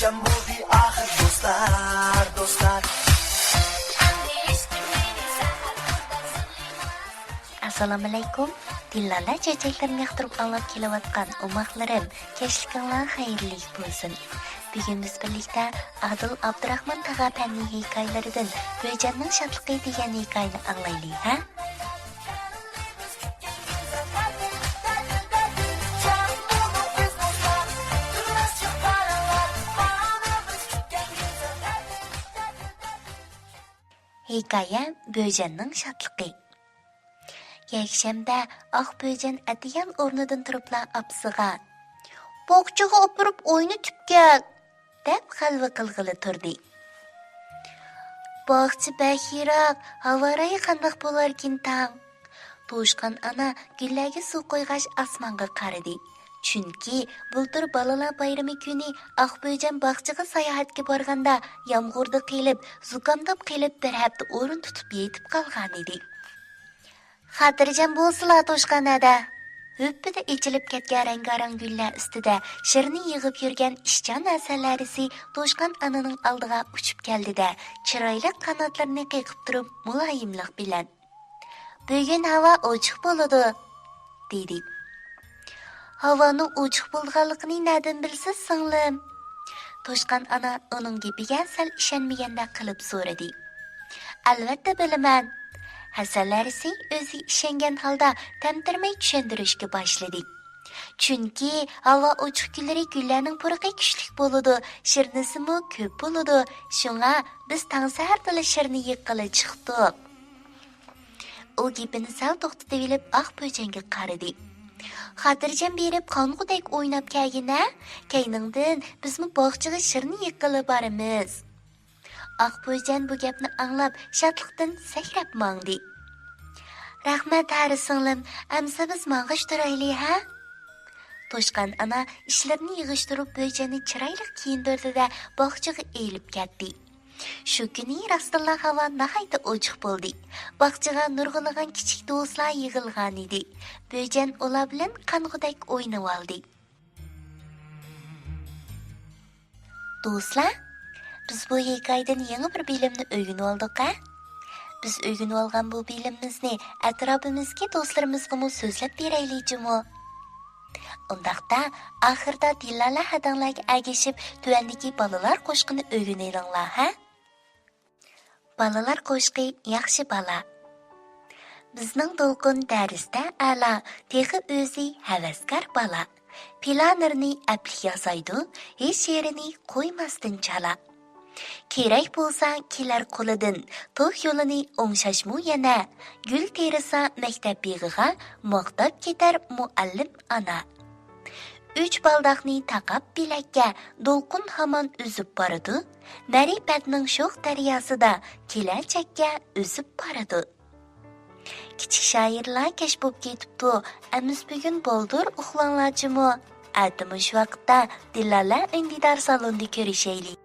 akşam oldu ahir dostlar. Assalamu alaykum. Dillala çiçeklerini yaktırıp anlap kelavatkan umaqlarım, keşlikanlar hayırlı bulsun. Bugün biz birlikte Adil Abdurrahman Tağapen'in hikayelerinden Böcen'nin şatlıqı degan hikayeni anlaylı, ha? Hikaye Böcen'nin şatlıqı. Yakşamda Böcen Adiyan o'rnidan turibla apsiga "Bog'chaga opirib o'ynatib kel" deb xalva qilg'ili turdi. "Bog'cha baxiroq, havorayi qandaq bo'larkin tang?" To'shqan ana gullarga suv qo'yg'ach osmonga qaradi. Chunki bultur balalar bayrami kuni Böcen bog'chaga sayohatga borganda yomg'irda qilib, zukamdab qilib bir hafta o'rin tutib yetib qolgan edi. Xotirjam bo'lsizlar to'shqanada. Hüppida ichilib ketgan rangarang gullar ustida shirni yig'ib yurgan ishchan asallarisi to'shqan ananing oldiga uchib keldi-da, chiroyli qanotlarini qiqib turib muloyimlik bilan "Bugun havo ochiq bo'ladi" dedi. "Havoning ochiq bo'lganligini nadan bilsiz, singlim?" To'shqan ana uning gapiga sal ishonmaganda qilib so'radi. "Albatta bilaman." Hasanlarisi o'zi ishongan holda tamtirmay tushuntirishga boshladi. Chunki havo ochiq kunlari gullarning purqi kuchli bo'ladi, shirnisimi ko'p bo'ladi. Shunga biz tong saharda shirni yiqqili chiqdik. U gapini sal to'xtatib olib Böjenga qaradi. "Xotirjam berib qonqudek o'ynab kelgina, keyningdan bizmi bog'chaga shirni yiqqili boramiz." Böjen bu gapni anglab shodlikdan sakrab mangdi. "Rahmat hari singlim, amsa biz mang'ish turayli, ha?" To'shqan ana ishlarini yig'ishtirib Böjenni chiroyli kiyintirdi-da bog'chaga elib ketdi. Shu kuni rostilla havo nihoyatda ochiq bo'ldi. Bog'chaga nurg'ulagan kichik do'stlar yig'ilgan edi. Böjen ular bilan qanqudek o'ynab oldi. Do'stlar, biz bu hikoyadan yangi bir bilimni o'rganib oldik-a? Biz o'rganib olgan bu bilimimizni atrofimizga do'stlarimizga so'zlab beraylikmi? Undaqda oxirda Dillala hadanglarga agishib tuvandagi balalar qo'shqini o'rganayliklar, ha? Balalar qo'shqi yaxshi bala. Bizning To'lqin darsda ala texi o'zi havaskor bala. Planlarni aplik yasaydi, hech yerini qo'ymasdan chala. Kerak bo'lsa kelar qo'lidan, to'q yo'lini o'ngshashmu yana. Gul terisa maktab beg'iga, maqtab ketar muallim ana. 3 baldoqni taqab bilakka, To'lqin hamon uzib boradi. Ma'rifatning sho'x daryosida kelanchakka uzib boradi. Kichik shoirlar kashf bo'lib ketibdi. Amiz bugun bo'ldir uxlanglarchimi? Atimish vaqtda Dillala indidar salonida ko'rishaylik.